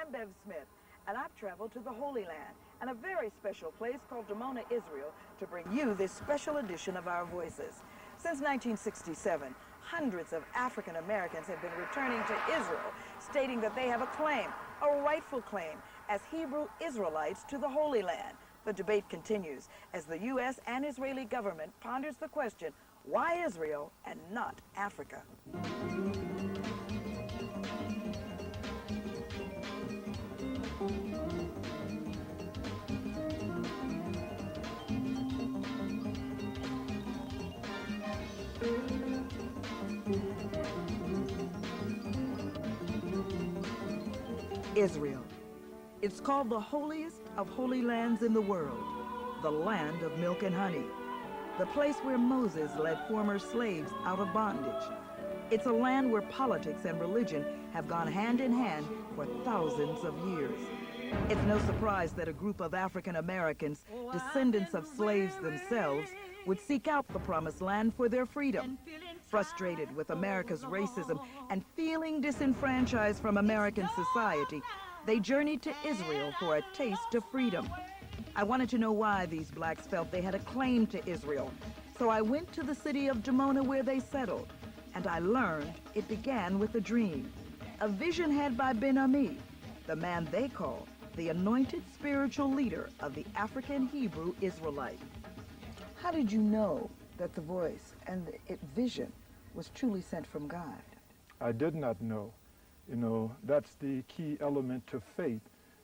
I'm Bev Smith, and I've traveled to the Holy Land and a very special place called Dimona, Israel, to bring you this special edition of Our Voices. Since 1967, hundreds of African Americans have been returning to Israel, stating that they have a claim, a rightful claim, as Hebrew Israelites to the Holy Land. The debate continues as the U.S. and Israeli government ponders the question, why Israel and not Africa? Israel. It's called the holiest of holy lands in the world, the land of milk and honey, the place where Moses led former slaves out of bondage. It's a land where politics and religion have gone hand in hand for thousands of years. It's no surprise that a group of African Americans, descendants of slaves themselves, would seek out the promised land for their freedom. Frustrated with America's racism and feeling disenfranchised from American society, they journeyed to Israel for a taste of freedom. I wanted to know why these blacks felt they had a claim to Israel, so I went to the city of Dimona where they settled, and I learned it began with a dream, a vision had by Ammi, the man they call the anointed spiritual leader of the African Hebrew Israelite. How did you know that the voice and the vision was truly sent from God? I did not know. You know, that's the key element to faith.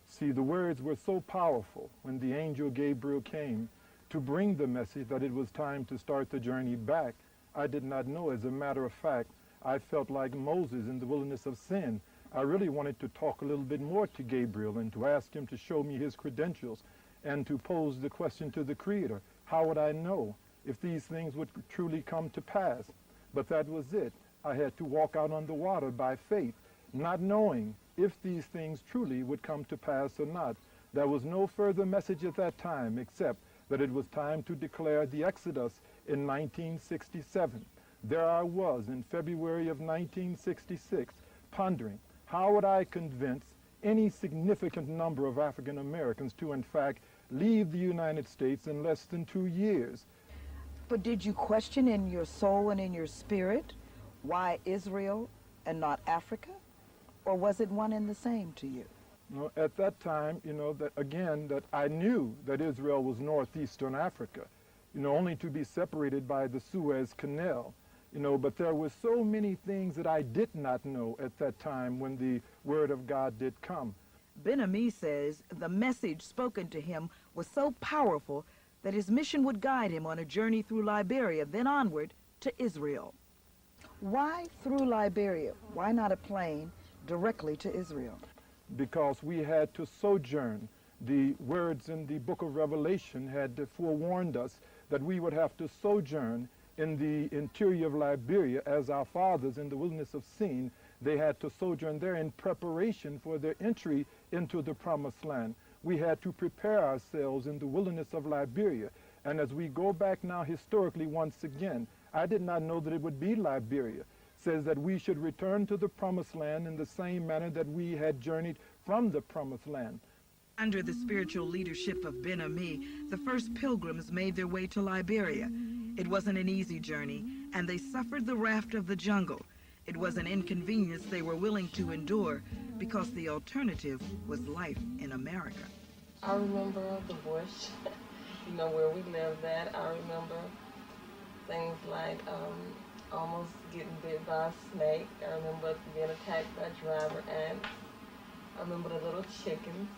See, the words were so powerful when the angel Gabriel came to bring the message that it was time to start the journey back. I did not know. As a matter of fact, I felt like Moses in the wilderness of sin. I really wanted to talk a little bit more to Gabriel and to ask him to show me his credentials and to pose the question to the Creator. How would I know if these things would truly come to pass? But that was it. I had to walk out on the water by faith, not knowing if these things truly would come to pass or not. There was no further message at that time except that it was time to declare the Exodus in 1967. There I was in February of 1966, pondering, how would I convince any significant number of African Americans to, in fact, leave the United States in less than 2 years? But did you question in your soul and in your spirit why Israel and not Africa? Or was it one and the same to you? No, at that time, you know, that again, that I knew that Israel was northeastern Africa, you know, only to be separated by the Suez Canal, you know, but there were so many things that I did not know at that time when the word of God did come. Ammi says the message spoken to him was so powerful that his mission would guide him on a journey through Liberia, then onward to Israel. Why through Liberia? Why not a plane directly to Israel? Because we had to sojourn. The words in the book of Revelation had forewarned us that we would have to sojourn in the interior of Liberia, as our fathers in the wilderness of Sin, they had to sojourn there in preparation for their entry into the promised land. We had to prepare ourselves in the wilderness of Liberia. And as we go back now historically once again, I did not know that it would be Liberia. It says that we should return to the promised land in the same manner that we had journeyed from the promised land. Under the spiritual leadership of Ammi, the first pilgrims made their way to Liberia. It wasn't an easy journey, and they suffered the raft of the jungle. It was an inconvenience they were willing to endure because the alternative was life in America. I remember the bush, you know, where we lived at. I remember things like almost getting bit by a snake. I remember being attacked by driver ants. I remember the little chickens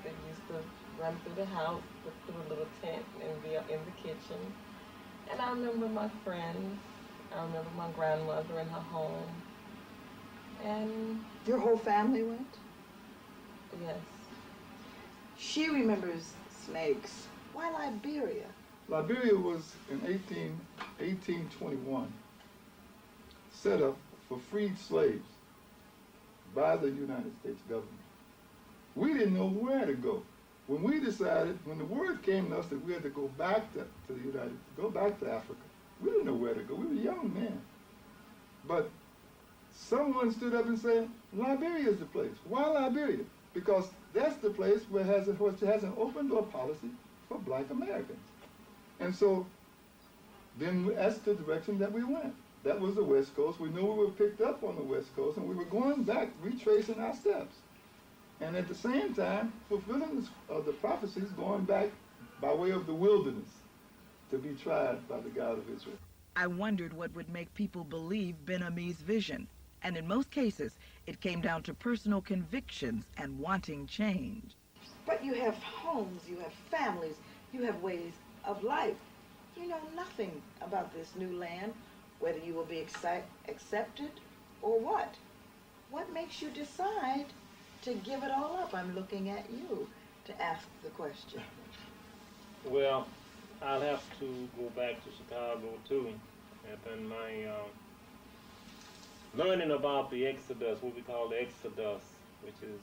that used to run through the house, put a little tent and be in the kitchen. And I remember my friends. I remember my grandmother in her home. And your whole family went? Yes. She remembers snakes. Why Liberia? Liberia was in 1821 set up for freed slaves by the United States government. We didn't know where to go. When we decided, when the word came to us that we had to go back to Africa, we didn't know where to go. We were young men. But someone stood up and said, Liberia is the place. Why Liberia? because that's the place where it has an open door policy for black Americans. And so then that's the direction that we went. That was the West Coast. We knew we were picked up on the West Coast, and we were going back, retracing our steps. And at the same time, fulfilling the prophecies, going back by way of the wilderness to be tried by the God of Israel. I wondered what would make people believe Ben-Ammi's vision. And in most cases, it came down to personal convictions and wanting change. But you have homes, you have families, you have ways of life. You know nothing about this new land, whether you will be accepted or what. What makes you decide to give it all up? I'm looking at you to ask the question. Well, I'll have to go back to Chicago too. And then my learning about the Exodus, what we call the Exodus, which is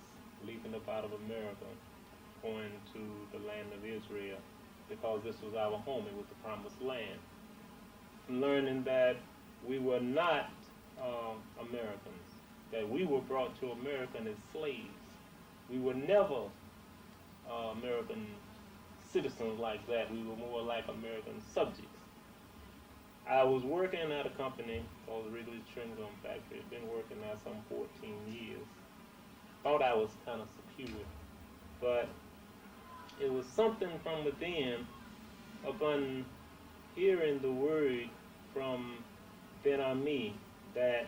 leaping up out of America, going to the land of Israel, because this was our home, it was the promised land. Learning that we were not Americans, that we were brought to America as slaves. We were never American citizens like that. We were more like American subjects. I was working at a company called the Wrigley Chewing Gum Factory. I'd been working there some 14 years. Thought I was kind of secure, but it was something from within upon hearing the word from Ben-Ammi that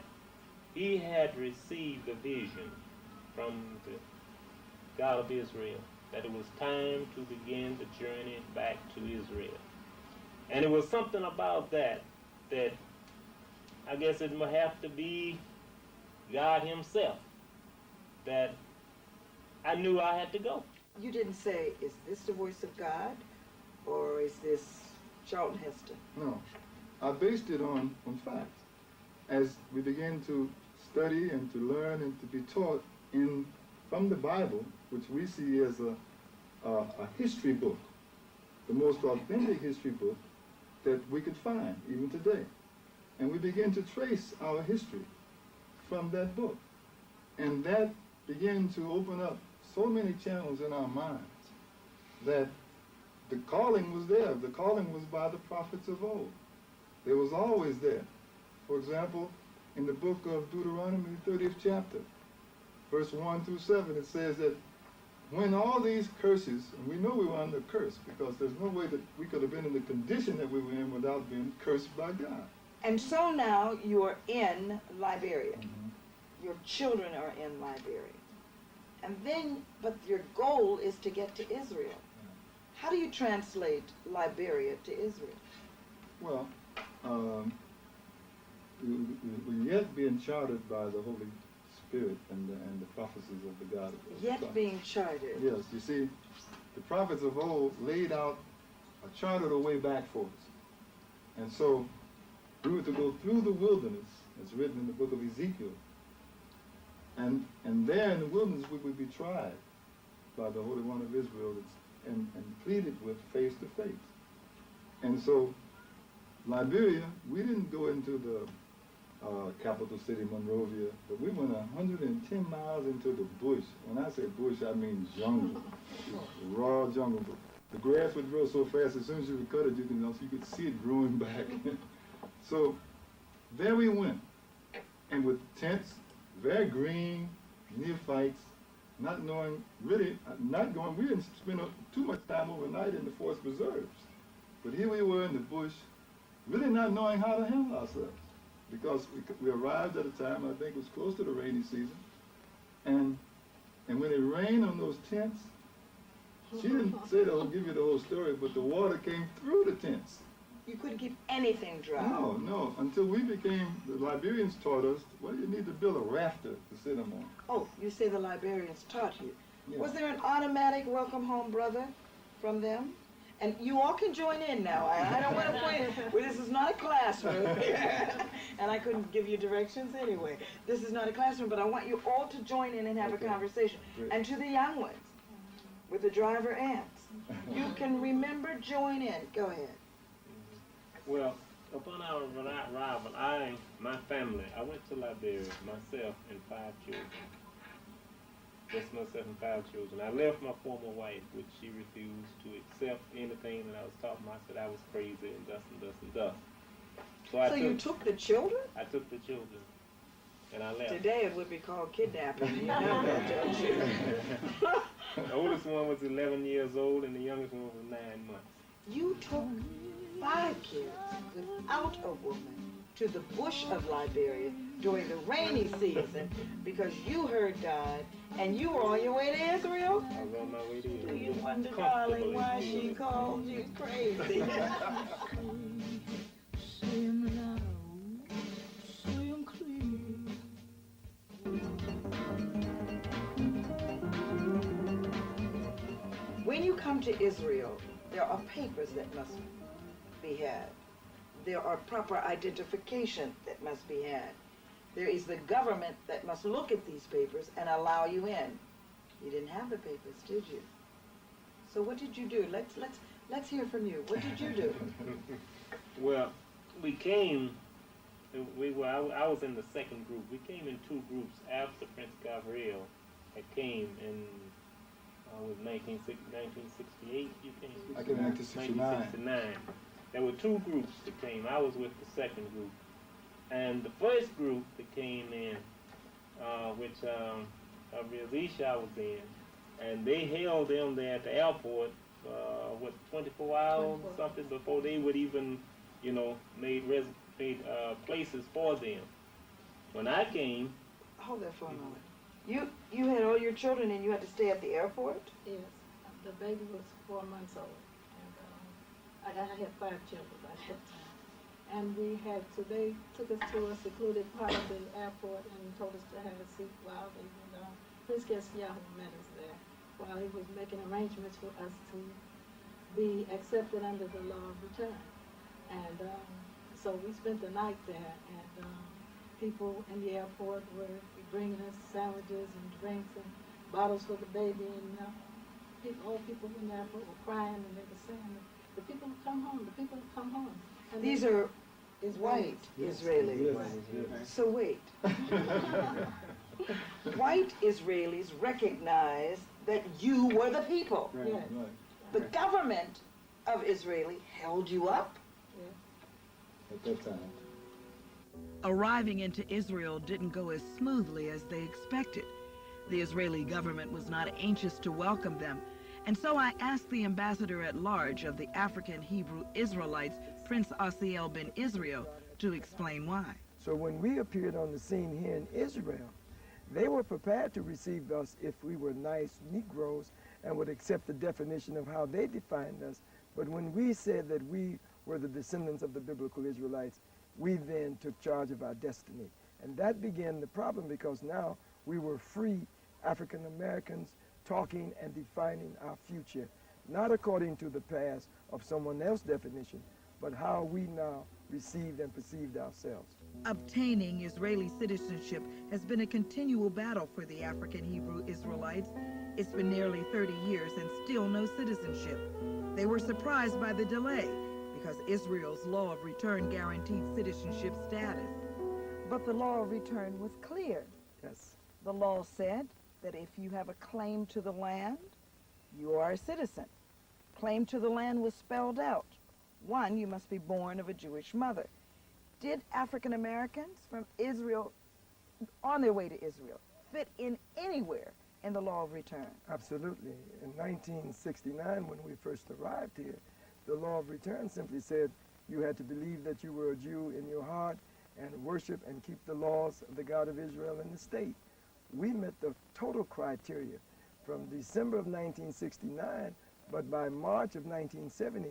he had received a vision from the God of Israel, that it was time to begin the journey back to Israel. And it was something about that I guess it might have to be God himself, that I knew I had to go. You didn't say, is this the voice of God, or is this Charlton Heston? No, I based it on facts. As we began to study and to learn and to be taught from the Bible, which we see as a history book, the most authentic history book that we could find even today. And we began to trace our history from that book. And that began to open up so many channels in our minds that the calling was there. The calling was by the prophets of old. It was always there. For example, in the book of Deuteronomy, the 30th chapter, verse 1 through 7, it says that when all these curses, and we know we were under curse because there's no way that we could have been in the condition that we were in without being cursed by God. And so now you're in Liberia. Your children are in Liberia. And then, but your goal is to get to Israel. How do you translate Liberia to Israel? Well, we're yet being chartered by the Holy Spirit and the prophecies of the God of Israel. Yet being chartered. Yes, you see, the prophets of old laid out a chartered a way back for us. And so we were to go through the wilderness, as written in the book of Ezekiel. And there in the wilderness we would be tried by the Holy One of Israel and pleaded with face to face. And so Liberia, we didn't go into the capital city, Monrovia, but we went 110 miles into the bush. When I say bush, I mean jungle, raw jungle. The grass would grow so fast, as soon as you would cut it, you could see it growing back. So there we went, and with tents, very green, neophytes, not knowing, really not going, we didn't spend too much time overnight in the forest preserves. But here we were in the bush, really not knowing how to handle ourselves. Because we arrived at a time, I think it was close to the rainy season, and when it rained on those tents, she didn't say that I'll give you the whole story, but the water came through the tents. You couldn't keep anything dry. No, until we became, the Liberians taught us, well, you need to build a rafter to sit them on. Oh, you say the Liberians taught you. Yeah. Was there an automatic welcome home, brother, from them? And you all can join in now. I don't want to point, well, this is not a classroom. And I couldn't give you directions anyway. This is not a classroom, but I want you all to join in and have a conversation. Great. And to the young ones, with the driver aunts, you can remember, join in. Go ahead. Well, upon our arrival, my family, I went to Liberia, myself and 5 children. just myself and 5 children. I left my former wife, which she refused to accept anything that I was talking about. I said I was crazy and thus and thus and thus. So you took the children? I took the children, and I left. Today it would be called kidnapping. You know that, don't you? The oldest one was 11 years old, and the youngest one was 9 months. You took 5 kids without a woman to the bush of Liberia during the rainy season because you heard God and you were on your way to Israel? I was on my way to Israel. Do you wonder, darling, why she called you crazy? When you come to Israel, there are papers that must be had. There are proper identification that must be had. There is the government that must look at these papers and allow you in. You didn't have the papers, did you? So what did you do? Let's hear from you. What did you do? Well, we came. I was in the second group. We came in 2 groups after Prince Gabriel had came in. Was 1968. You came. I came in 1969. 1969. There were 2 groups that came. I was with the second group, and the first group that came in, which Isral was in, and they held them there at the airport, 24 hours or something before they would even, made places for them. When I came. Hold that for a moment. You had all your children and you had to stay at the airport? Yes. The baby was 4 months old. And I had 5 children by that time. And they took us to a secluded part of the airport and told us to have a seat while they were Prince Gabriel met us there while he was making arrangements for us to be accepted under the law of return. And so we spent the night there, and people in the airport were bringing us sandwiches and drinks and bottles for the baby, and all people in the airport were crying, and they were saying, the people have come home, the people have come home. And these are white Israelis. Yes, yes. So wait. White Israelis recognized that you were the people. Right, Yes. right. The government of Israel held you up. At that time. Arriving into Israel didn't go as smoothly as they expected. The Israeli government was not anxious to welcome them, and so I asked the ambassador at large of the African Hebrew Israelites, Prince Asiel ben Israel, to explain why. So when we appeared on the scene here in Israel, they were prepared to receive us if we were nice Negroes and would accept the definition of how they defined us. But when we said that we were the descendants of the biblical Israelites, we then took charge of our destiny. And that began the problem, because now we were free African Americans talking and defining our future, not according to the past of someone else's definition, but how we now received and perceived ourselves. Obtaining Israeli citizenship has been a continual battle for the African Hebrew Israelites. It's been nearly 30 years and still no citizenship. They were surprised by the delay because Israel's law of return guaranteed citizenship status. But the law of return was clear. Yes. The law said that if you have a claim to the land, you are a citizen. Claim to the land was spelled out. 1, you must be born of a Jewish mother. Did African Americans from Israel, on their way to Israel, fit in anywhere in the law of return? Absolutely. In 1969, when we first arrived here, the law of return simply said you had to believe that you were a Jew in your heart and worship and keep the laws of the God of Israel in the state. We met the total criteria from December of 1969, but by March of 1970,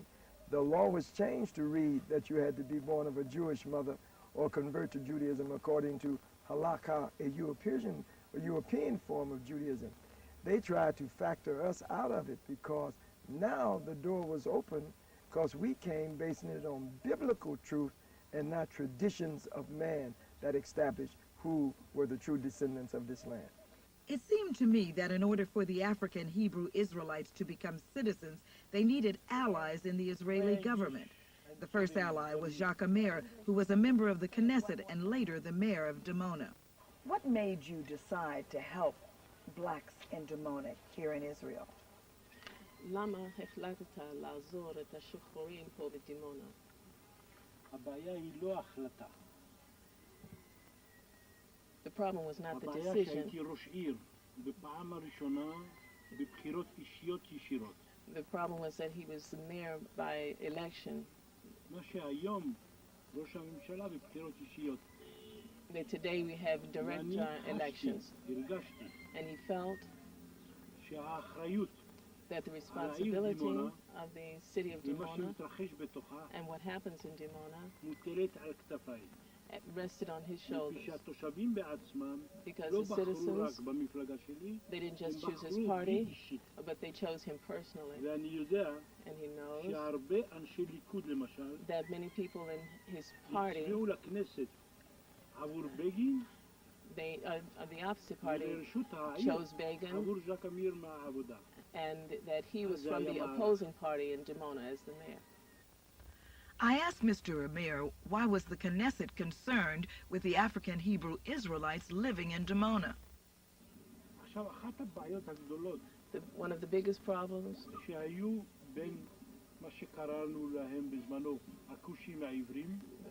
the law was changed to read that you had to be born of a Jewish mother or convert to Judaism according to halakha, a European form of Judaism. They tried to factor us out of it because now the door was open, because we came basing it on biblical truth and not traditions of man that established who were the true descendants of this land. It seemed to me that in order for the African Hebrew Israelites to become citizens, they needed allies in the Israeli government. The first ally was Jacques Amir, who was a member of the Knesset and later the mayor of Dimona. What made you decide to help blacks in Dimona here in Israel? למה החלטת לעזור את השחורים פה בדימונה? הבעיה היא לא החלטה. The problem was not the הבעיה decision. שהייתי ראש עיר בפעם הראשונה בבחירות אישיות ישירות. The problem was that he was the mayor by election. מה שהיום ראש הממשלה בבחירות אישיות. That today we have direct elections. הרגשתי. And he felt שהאחריות that the responsibility of the city of Dimona and what happens in Dimona rested on his shoulders. Because the citizens, they didn't just choose his party, but they chose him personally. And he knows that many people in his party, they, the opposite party chose Begin, and that he was from the opposing party in Dimona as the mayor. I asked Mr. Amir, why was the Knesset concerned with the African Hebrew Israelites living in Dimona? One of the biggest problems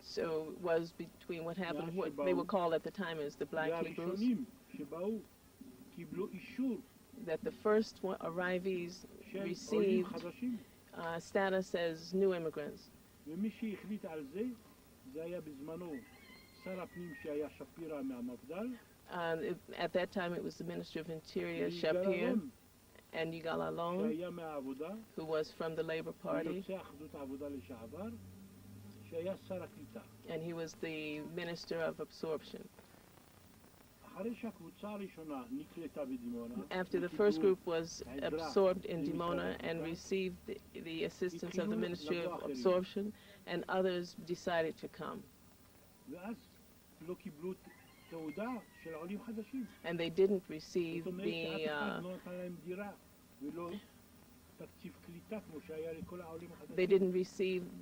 so was between what happened, what they were called at the time as the Black Hebrews, that the first arrivees received status as new immigrants. At that time it was the Minister of Interior, Shapir, and Yigal Alon, who was from the Labour Party, and he was the Minister of Absorption. After the first group was absorbed in Dimona and received the assistance of the Ministry of Absorption, and others decided to come. And they didn't receive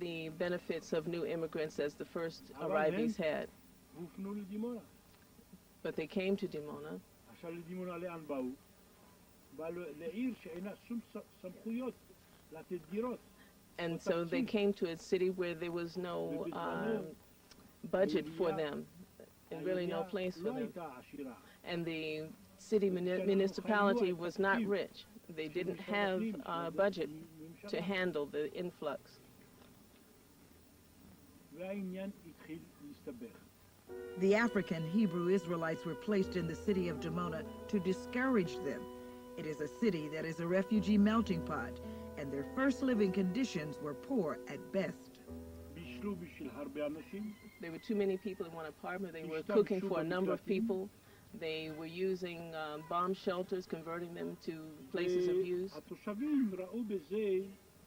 the benefits of new immigrants as the first arrivees had. But they came to Dimona. And so they came to a city where there was no budget for them, and really no place for them. And the city municipality was not rich. They didn't have a budget to handle the influx. The African Hebrew Israelites were placed in the city of Dimona to discourage them. It is a city that is a refugee melting pot, and their first living conditions were poor at best. There were too many people in one apartment. They were cooking for a number of people. They were using bomb shelters, converting them to places of use.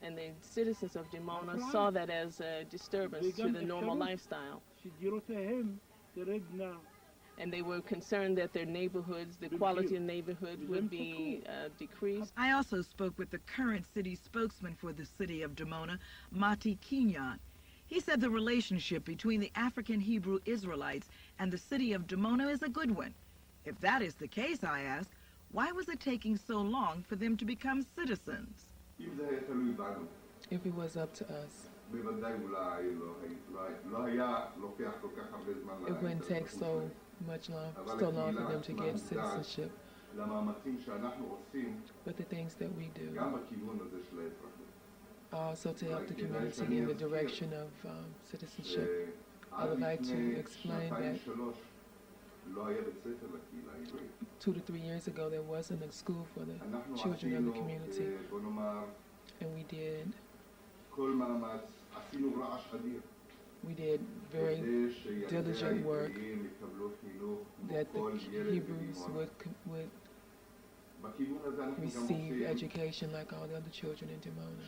And the citizens of Dimona saw that as a disturbance to the normal lifestyle. And they were concerned that their neighborhoods, the quality of neighborhood would be decreased. I also spoke with the current city spokesman for the city of Dimona, Mati Kenyon. He said the relationship between the African Hebrew Israelites and the city of Dimona is a good one. If that is the case, I asked, why was it taking so long for them to become citizens? If it was up to us, it wouldn't take so long for them to get citizenship. But the things that we do, also to help the community in the direction of citizenship, I would like to explain that 2 to 3 years ago there wasn't a school for the children of the community, and we did very diligent work that the Hebrews would receive education like all the other children in Dimona.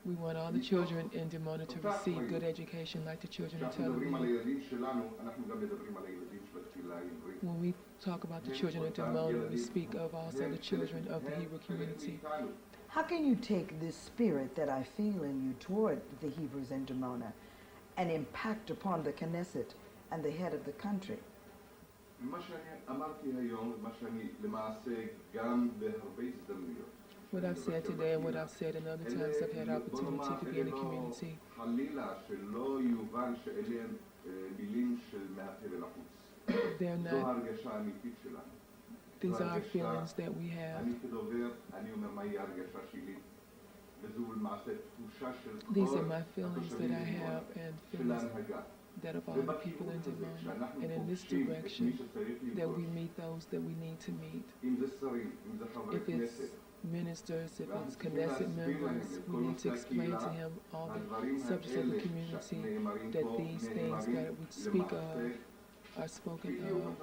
We want all the children in Dimona to receive good education like the children in Tel Aviv. When we talk about the children in Dimona, we speak of also the children of the Hebrew community. How can you take this spirit that I feel in you toward the Hebrews in Dimona and impact upon the Knesset and the head of the country. What I've said today and what I've said in other times I've had opportunity to be in the community. They're not, these are feelings that we have. These are my feelings that I have and feelings that of all the people in Dimona. And in this direction, that we meet those that we need to meet. If it's ministers, if it's Knesset members, we need to explain to him all the subjects of the community, that these things that we speak of are spoken of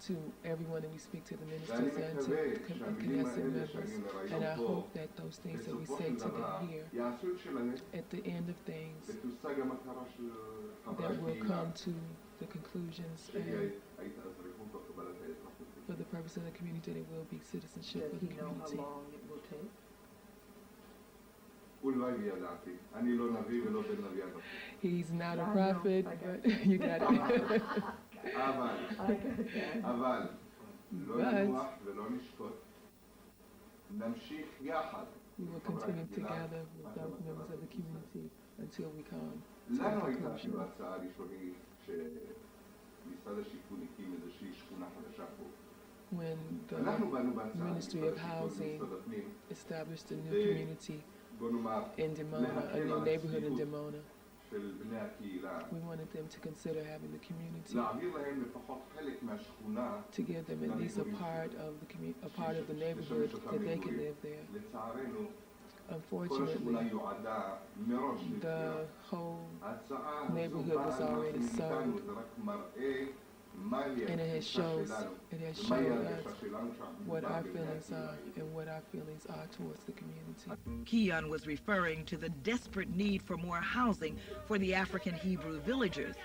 to everyone that we speak to, the ministers and to Knesset members. And I hope that those things that we say today here, at the end of things, that will come to the conclusions and for the purpose of the community, there will be citizenship for the community. How long it will take? He's not a prophet, but you got it. We will continue together with those members of the community until we come to a conclusion. When the Ministry of Housing established a new community in Dimona, a new neighborhood in Dimona, we wanted them to consider having the community, to give them at least a part of the neighborhood that they could live there. Unfortunately, the whole neighborhood was already sold, and it has showed us what our feelings are and what our feelings are towards the community. Keon was referring to the desperate need for more housing for the African Hebrew villagers.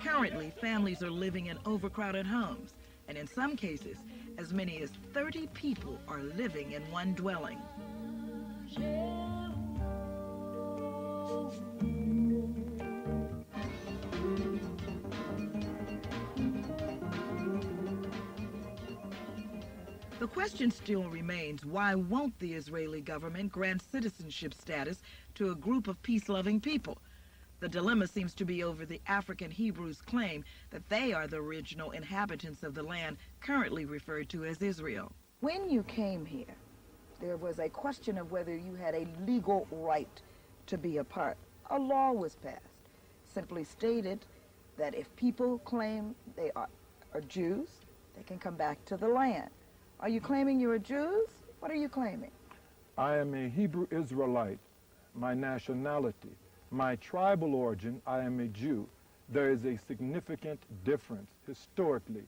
Currently, families are living in overcrowded homes, and in some cases, as many as 30 people are living in one dwelling. The question still remains, why won't the Israeli government grant citizenship status to a group of peace-loving people? The dilemma seems to be over the African Hebrews' claim that they are the original inhabitants of the land currently referred to as Israel. When you came here, there was a question of whether you had a legal right to be a part. A law was passed, simply stated that if people claim they are Jews, they can come back to the land. Are you claiming you're Jews? What are you claiming? I am a Hebrew Israelite. My nationality, my tribal origin, I am a Jew. There is a significant difference historically.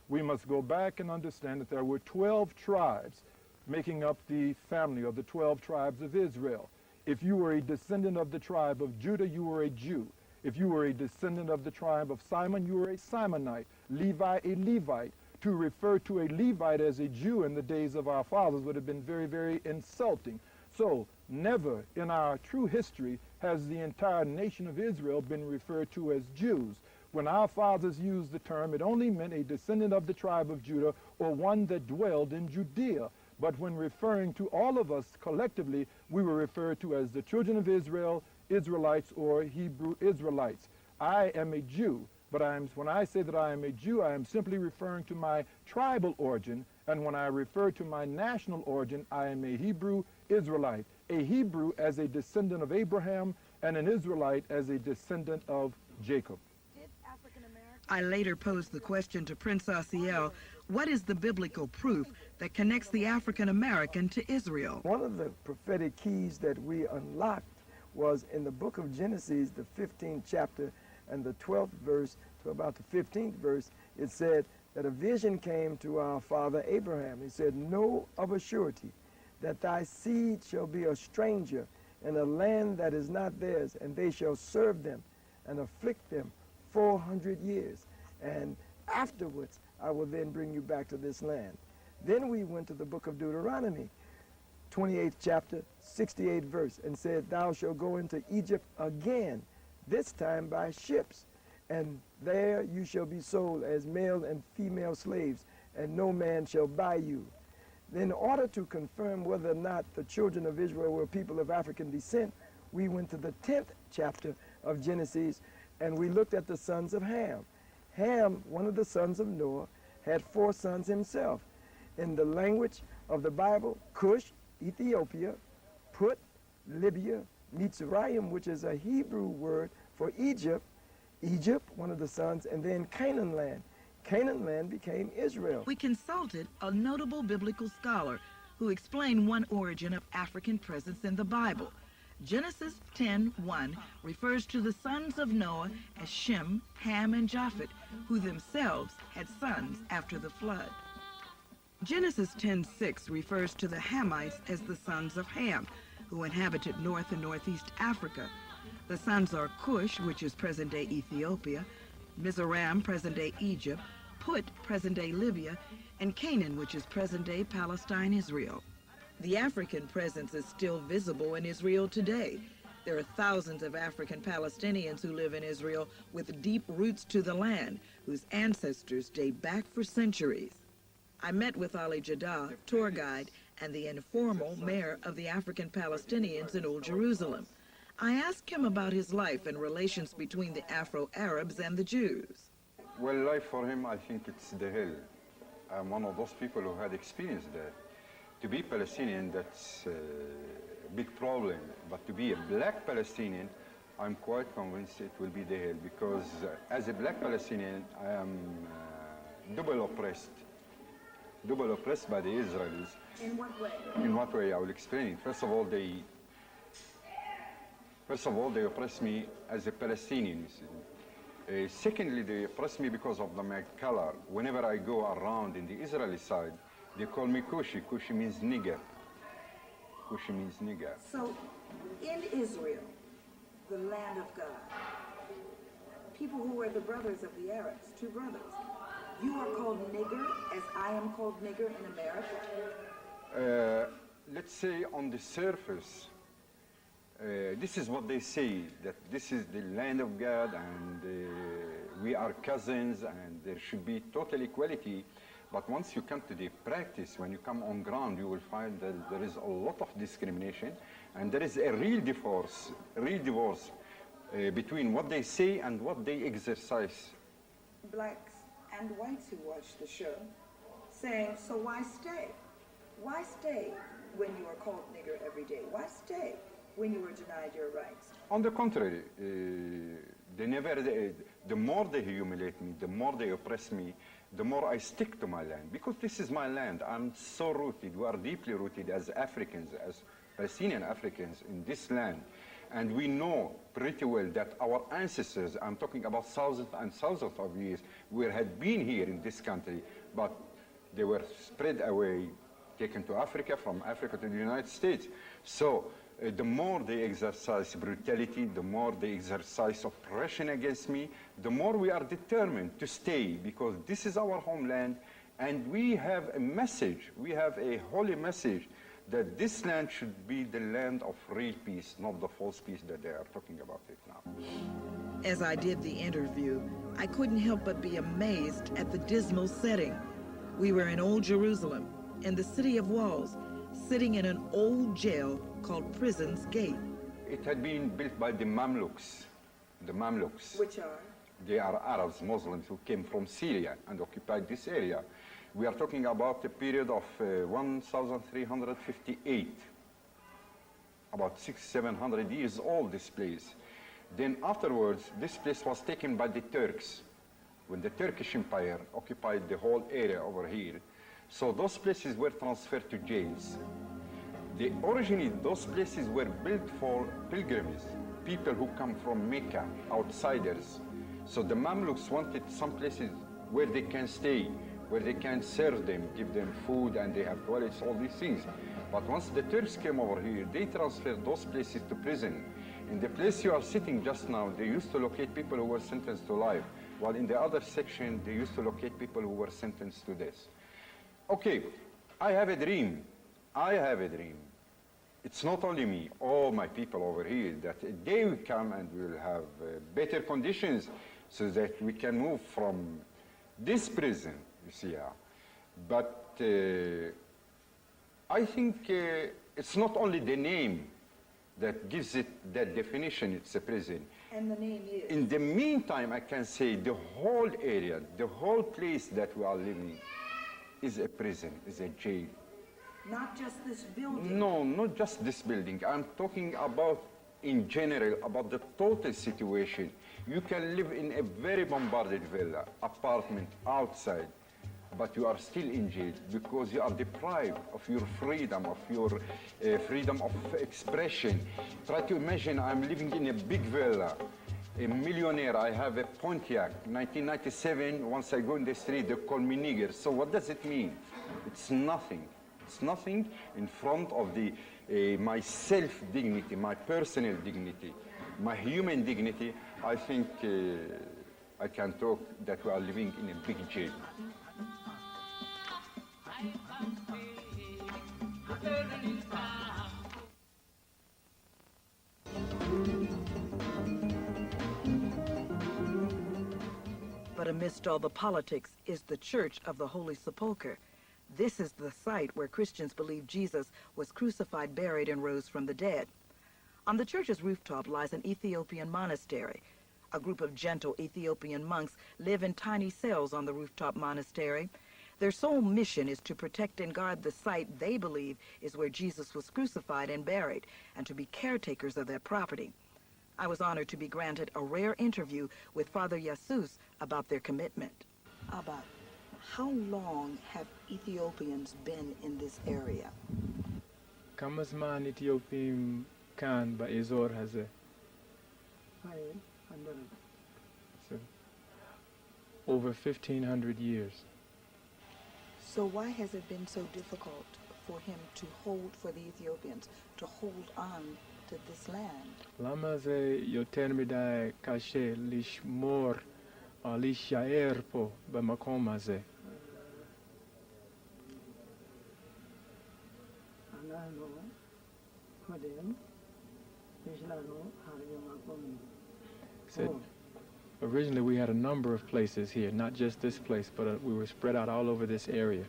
We must go back and understand that there were 12 tribes making up the family of the 12 tribes of Israel. If you were a descendant of the tribe of Judah, you were a Jew. If you were a descendant of the tribe of Simon, you were a Simonite. Levi, a Levite. To refer to a Levite as a Jew in the days of our fathers would have been very, very insulting. So never in our true history has the entire nation of Israel been referred to as Jews. When our fathers used the term, it only meant a descendant of the tribe of Judah or one that dwelled in Judea. But when referring to all of us collectively, we were referred to as the children of Israel, Israelites, or Hebrew Israelites. I am a Jew. But when I say that I am a Jew, I am simply referring to my tribal origin. And when I refer to my national origin, I am a Hebrew Israelite. A Hebrew as a descendant of Abraham, and an Israelite as a descendant of Jacob. I later posed the question to Prince Asiel, what is the biblical proof that connects the African American to Israel? One of the prophetic keys that we unlocked was in the book of Genesis, the 15th chapter, and the 12th verse to about the 15th verse. It said that a vision came to our father Abraham. He said, know of a surety that thy seed shall be a stranger in a land that is not theirs, and they shall serve them and afflict them 400 years. And afterwards, I will then bring you back to this land. Then we went to the book of Deuteronomy, 28th chapter, 68th verse, and said, thou shalt go into Egypt again. this time by ships. And there you shall be sold as male and female slaves, and no man shall buy you. In order to confirm whether or not the children of Israel were people of African descent, we went to the 10th chapter of Genesis, and we looked at the sons of Ham. Ham, one of the sons of Noah, had 4 sons himself. In the language of the Bible, Cush, Ethiopia, Put, Libya, Mitzrayim, which is a Hebrew word for Egypt, one of the sons, and then Canaan land. Canaan land became Israel. We consulted a notable biblical scholar who explained one origin of African presence in the Bible. Genesis 10:1 refers to the sons of Noah as Shem, Ham, and Japheth, who themselves had sons after the flood. Genesis 10:6 refers to the Hamites as the sons of Ham, who inhabited North and Northeast Africa. The sons are Cush, which is present-day Ethiopia, Mizraim, present-day Egypt, Put, present-day Libya, and Canaan, which is present-day Palestine, Israel. The African presence is still visible in Israel today. There are thousands of African Palestinians who live in Israel with deep roots to the land, whose ancestors date back for centuries. I met with Ali Jaddah, tour guide, and the informal mayor of the African Palestinians in Old Jerusalem. I asked him about his life and relations between the Afro-Arabs and the Jews. Well, life for him, I think it's the hell. I'm one of those people who had experienced that. To be Palestinian, that's a big problem. But to be a black Palestinian, I'm quite convinced it will be the hell, because as a black Palestinian, I am double oppressed by the Israelis. In what way? In what way? I will explain it. First of all, they oppress me as a Palestinian. Secondly, they oppress me because of my color. Whenever I go around in the Israeli side, they call me Kushi. Kushi means nigger. Kushi means nigger. So, in Israel, the land of God, people who were the brothers of the Arabs, 2 brothers, you are called nigger as I am called nigger in America? Let's say on the surface, this is what they say, that this is the land of God and we are cousins and there should be total equality. But once you come to the practice, when you come on ground, you will find that there is a lot of discrimination and there is a real divorce between what they say and what they exercise. Blacks and whites who watch the show saying, so why stay? Why stay when you are called nigger every day? Why stay when you were denied your rights? On the contrary, the more they humiliate me, the more they oppress me, the more I stick to my land, because this is my land. I'm so rooted, we are deeply rooted as Africans, as Palestinian Africans in this land. And we know pretty well that our ancestors, I'm talking about thousands and thousands of years, had been here in this country, but they were spread away, taken to Africa, from Africa to the United States. So the more they exercise brutality, the more they exercise oppression against me, the more we are determined to stay, because this is our homeland, and we have a message, we have a holy message, that this land should be the land of real peace, not the false peace that they are talking about it now. As I did the interview, I couldn't help but be amazed at the dismal setting. We were in Old Jerusalem, in the city of walls, sitting in an old jail called Prison's Gate. It had been built by the Mamluks. The Mamluks. Which are? They are Arabs, Muslims, who came from Syria and occupied this area. We are talking about a period of 1358, about 600-700 years old, this place. Then afterwards, this place was taken by the Turks, when the Turkish Empire occupied the whole area over here. So those places were transferred to jails. Originally, those places were built for pilgrims, people who come from Mecca, outsiders. So the Mamluks wanted some places where they can stay, where they can serve them, give them food, and they have toilets, all these things. But once the Turks came over here, they transferred those places to prison. In the place you are sitting just now, they used to locate people who were sentenced to life, while in the other section, they used to locate people who were sentenced to death. Okay, I have a dream. it's not only me, all my people over here, that a day will come and we will have better conditions so that we can move from this prison, you see. But I think it's not only the name that gives it that definition, it's a prison. And the name is? In the meantime, I can say the whole area, the whole place that we are living is a prison, is a jail. Not just this building? No, not just this building. I'm talking about, in general, about the total situation. You can live in a very bombarded villa, apartment, outside, but you are still in jail because you are deprived of your freedom of expression. Try to imagine I'm living in a big villa, a millionaire. I have a Pontiac, 1997. Once I go in the street, they call me nigger. So what does it mean? It's nothing. It's nothing in front of my self-dignity, my personal dignity, my human dignity. I think I can talk that we are living in a big jail. But amidst all the politics is the Church of the Holy Sepulchre. This is the site where Christians believe Jesus was crucified, buried, and rose from the dead. On the church's rooftop lies an Ethiopian monastery. A group of gentle Ethiopian monks live in tiny cells on the rooftop monastery. Their sole mission is to protect and guard the site they believe is where Jesus was crucified and buried, and to be caretakers of that property. I was honored to be granted a rare interview with Father Jesus about their commitment. Abba, how long have Ethiopians been in this area? כמה זמן אתיופים כאן באזור הזה? Over 1,500 years. So why has it been so difficult for him to hold, for the Ethiopians, to hold on to this land? למה זה יותר מדי קשה לשמור או להישאר פה במקום הזה? Said, originally we had a number of places here, not just this place, but we were spread out all over this area.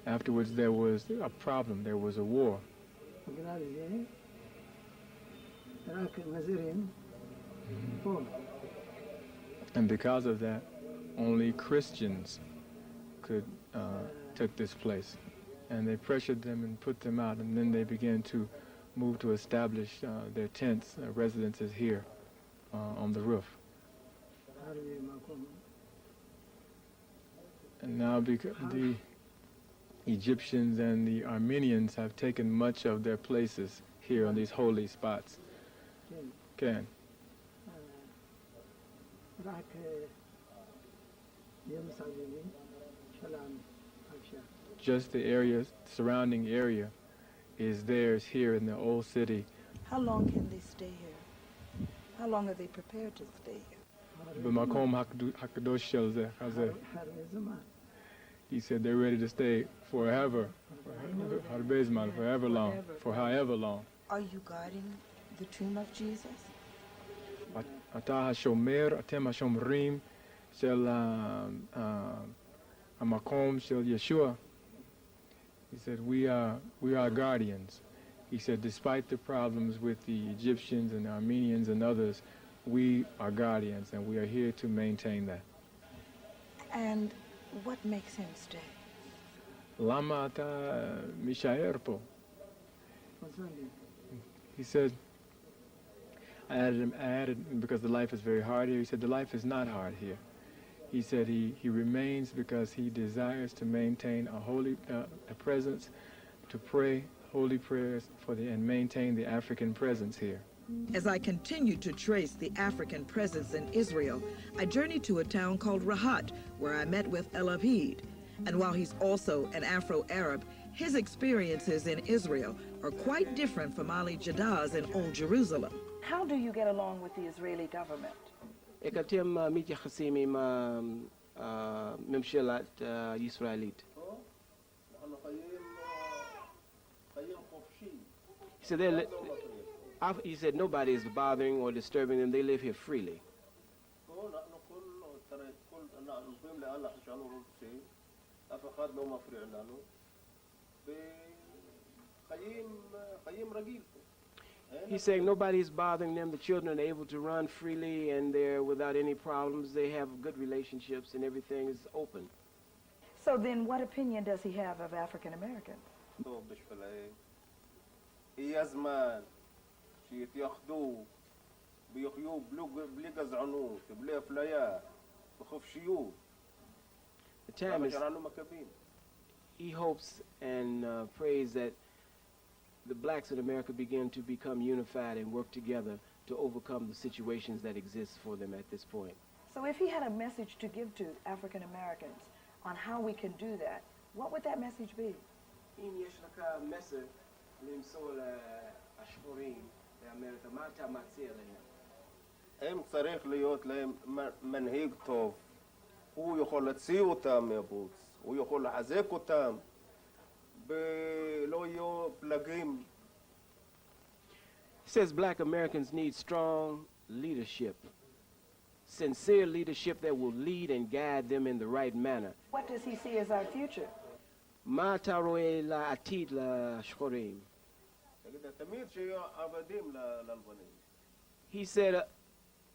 Afterwards there was a problem, there was a war. And because of that, only Christians could took this place. And they pressured them and put them out, and then they began to move to establish their tents, residences here on the roof. And now because the Egyptians and the Armenians have taken much of their places here on these holy spots. Can. Just the area, surrounding area, is theirs here in the old city. How long can they stay here? How long are they prepared to stay here? He said they're ready to stay forever, forever long, for however long. Are you guarding the tomb of Jesus? אתה השומר, אתם השומרים של המקום של ישוע. He said, we are guardians. He said, despite the problems with the Egyptians and the Armenians and others, we are guardians, and we are here to maintain that. And what makes him stay? Lama ata mishaer po. He said, I added, because the life is very hard here. He said, the life is not hard here. He said he remains because he desires to maintain a holy a presence, to pray holy prayers and maintain the African presence here. As I continued to trace the African presence in Israel, I journeyed to a town called Rahat, where I met with El Abid. And while he's also an Afro-Arab, his experiences in Israel are quite different from Ali Jaddah's in Old Jerusalem. How do you get along with the Israeli government? ممشلات يسرائيليت. He said nobody is bothering or disturbing them. They live here freely. He's saying nobody is bothering them. The children are able to run freely and they're without any problems. They have good relationships and everything is open. So then what opinion does he have of African Americans? The time is, he hopes and prays that the blacks in America begin to become unified and work together to overcome the situations that exist for them at this point. So if he had a message to give to African Americans on how we can do that, what would that message be? הם צריך להיות להם מנהיג טוב. הוא יכול להוציא אותם מהבוץ, הוא יכול לחזק אותם, ולא יהיו פלגים. He says black Americans need strong leadership, sincere leadership that will lead and guide them in the right manner. What does he see as our future? מה אתה רואה לעתיד לשחורים? תמיד שיהיו עבדים ללבנים. He said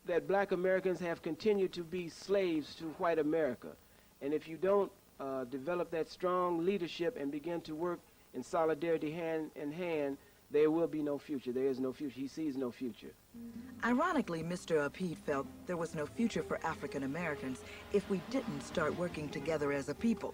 that black Americans have continued to be slaves to white America. And if you don't develop that strong leadership and begin to work in solidarity hand in hand, there will be no future. There is no future. He sees no future. Ironically, Mr. Apid felt there was no future for African Americans if we didn't start working together as a people.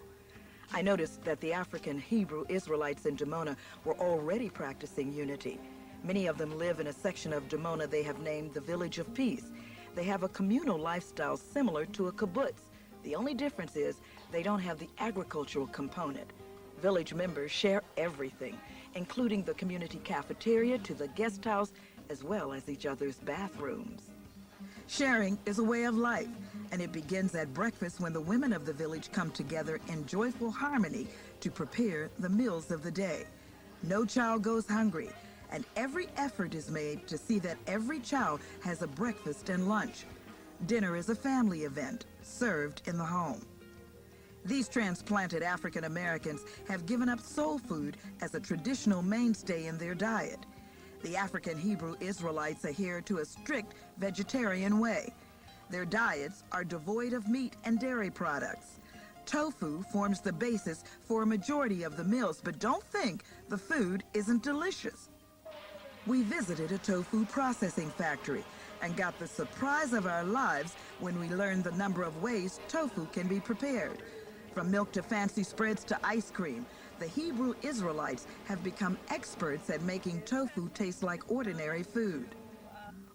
I noticed that the African Hebrew Israelites in Dimona were already practicing unity. Many of them live in a section of Dimona they have named the Village of Peace. They have a communal lifestyle similar to a kibbutz. The only difference is they don't have the agricultural component. Village members share everything, including the community cafeteria to the guest house, as well as each other's bathrooms. Sharing is a way of life, and it begins at breakfast when the women of the village come together in joyful harmony to prepare the meals of the day. No child goes hungry, and every effort is made to see that every child has a breakfast and lunch. Dinner is a family event, served in the home. These transplanted African Americans have given up soul food as a traditional mainstay in their diet. The African Hebrew Israelites adhere to a strict vegetarian way. Their diets are devoid of meat and dairy products. Tofu forms the basis for a majority of the meals, but don't think the food isn't delicious. We visited a tofu processing factory and got the surprise of our lives when we learned the number of ways tofu can be prepared. From milk to fancy spreads to ice cream, the Hebrew Israelites have become experts at making tofu taste like ordinary food.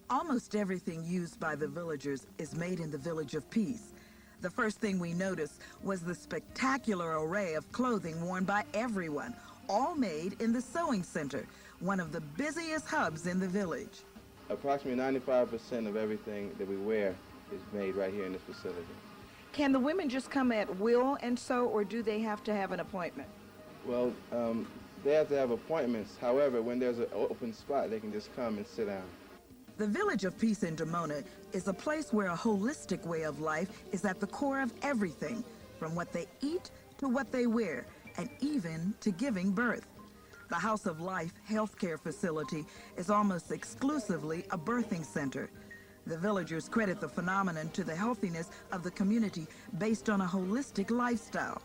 Almost everything used by the villagers is made in the Village of Peace. The first thing we noticed was the spectacular array of clothing worn by everyone, all made in the sewing center, one of the busiest hubs in the village. Approximately 95% of everything that we wear is made right here in this facility. Can the women just come at will and sew, or do they have to have an appointment? Well, they have to have appointments. However, when there's an open spot, they can just come and sit down. The Village of Peace in Dimona is a place where a holistic way of life is at the core of everything, from what they eat to what they wear, and even to giving birth. The House of Life healthcare facility is almost exclusively a birthing center. The villagers credit the phenomenon to the healthiness of the community based on a holistic lifestyle.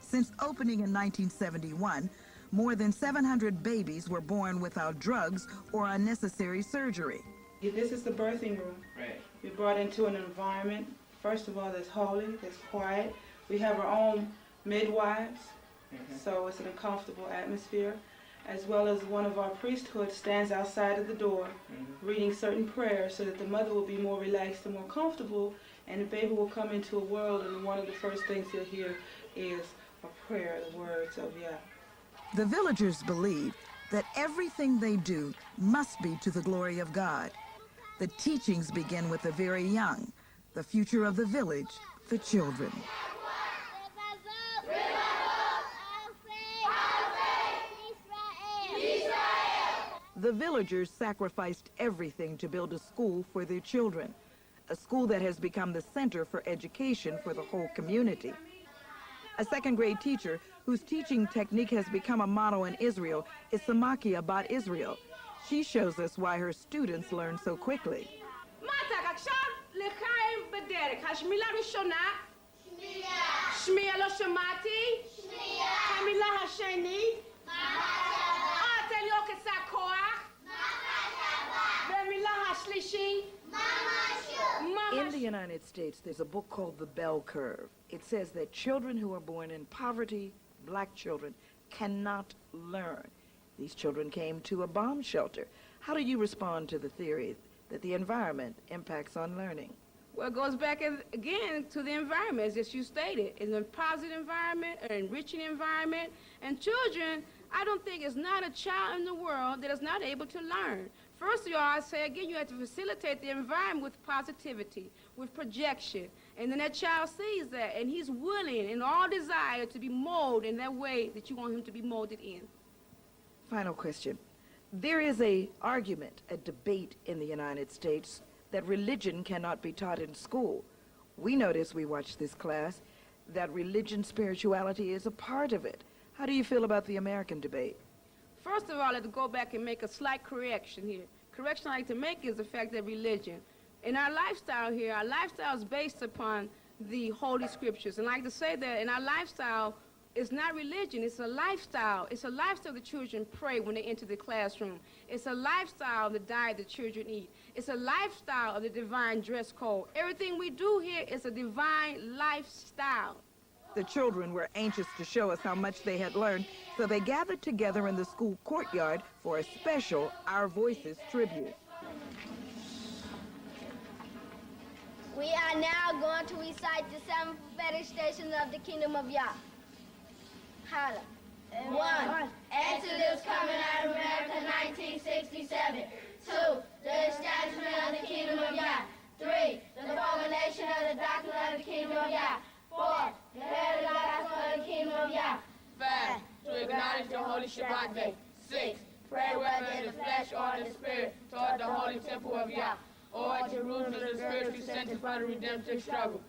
Since opening in 1971, more than 700 babies were born without drugs or unnecessary surgery. This is the birthing room. Right. We're brought into an environment, first of all, that's holy, that's quiet. We have our own midwives, so it's an uncomfortable atmosphere, as well as one of our priesthood stands outside of the door reading certain prayers so that the mother will be more relaxed and more comfortable, and the baby will come into a world, and one of the first things he'll hear is a prayer, the words of Yah. The villagers believe that everything they do must be to the glory of God. The teachings begin with the very young. The future of the village the children. The villagers sacrificed everything to build a school for their children, a school that has become the center for education for the whole community. A second-grade teacher whose teaching technique has become a motto in Israel is Samaki about Israel. She shows us why her students learn so quickly. In the United States, there's a book called The Bell Curve. It says that children who are born in poverty, black children, cannot learn. These children came to a bomb shelter. How do you respond to the theory that the environment impacts on learning? Well, it goes back again to the environment, as you stated. It's a positive environment, an enriching environment, and children, I don't think there's not a child in the world that is not able to learn. First of all, I say again, you have to facilitate the environment with positivity, with projection, and then that child sees that, and he's willing and all desire to be molded in that way that you want him to be molded in. Final question. There is an argument, a debate in the United States that religion cannot be taught in school. We notice, we watch this class, that religion, spirituality is a part of it. How do you feel about the American debate? First of all, let's go back and make a slight correction here. Correction I like to make is the fact that religion, in our lifestyle here, our lifestyle is based upon the Holy Scriptures. And I like to say that in our lifestyle, it's not religion, it's a lifestyle. It's a lifestyle the children pray when they enter the classroom. It's a lifestyle of the diet the children eat. It's a lifestyle of the divine dress code. Everything we do here is a divine lifestyle. The children were anxious to show us how much they had learned, so they gathered together in the school courtyard for a special Our Voices tribute. We are now going to recite the 7 prophetic stations of the kingdom of Yah. Holla. 1. Exodus coming out of America, 1967. 2. The establishment of the kingdom of Yah. 3. The formulation of the doctrine of the kingdom of Yah. 4. The head of the gospel of the kingdom of Yah. 5. To acknowledge the holy Shabbat day. 6. Pray whether in the flesh or in the spirit toward the holy temple of Yah, or Jerusalem, the spiritual center for the redemptive struggle.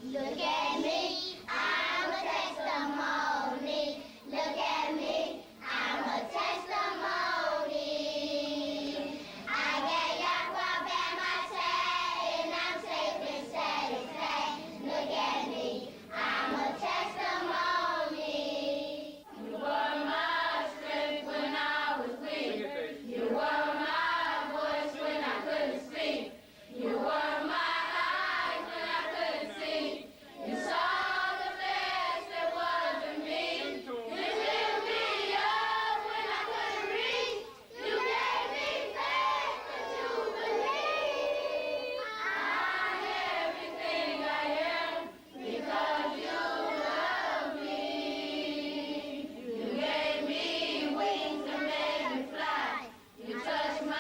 Look at me, I'm a testimony. Look at me, I'm a testimony. I gave Yahweh back my say, and I'm safe and satisfied. Look at me, I'm a testimony. You were my strength when I was weak. You were my voice when I couldn't speak. You were my eyes when I couldn't see. You saw the best that was in me. You lifted me up when I couldn't reach. You gave me faith to believe. I'm everything I am because you love me. You gave me wings to make me fly. You touched my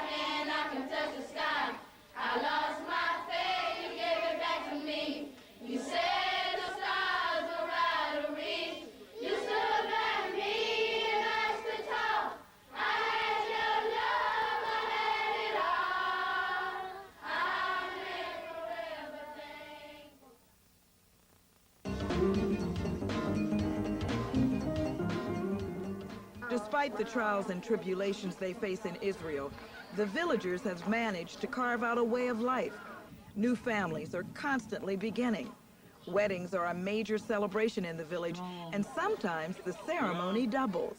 hand, I can touch the sky. I lost my faith, you gave it back to me. You said the stars were right to reach. You stood by me and I stood tall. I had your love, I had it all. I'm forever thankful. Despite the trials and tribulations they face in Israel, the villagers have managed to carve out a way of life. New families are constantly beginning. Weddings are a major celebration in the village, and sometimes the ceremony doubles.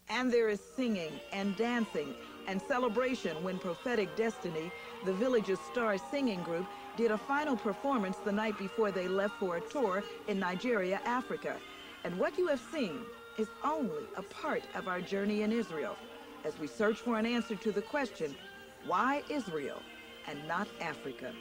And there is singing and dancing and celebration when Prophetic Destiny, the village's star singing group, did a final performance the night before they left for a tour in Nigeria, Africa. And what you have seen is only a part of our journey in Israel, as we search for an answer to the question, why Israel and not Africa?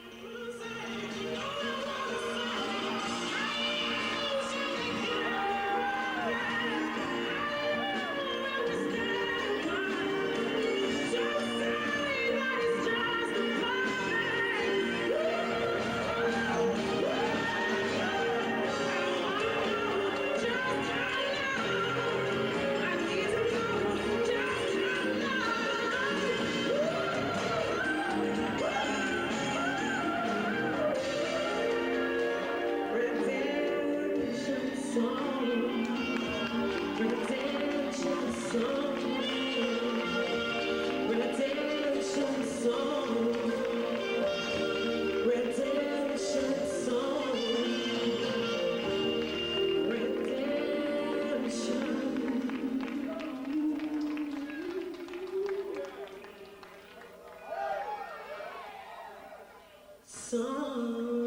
song.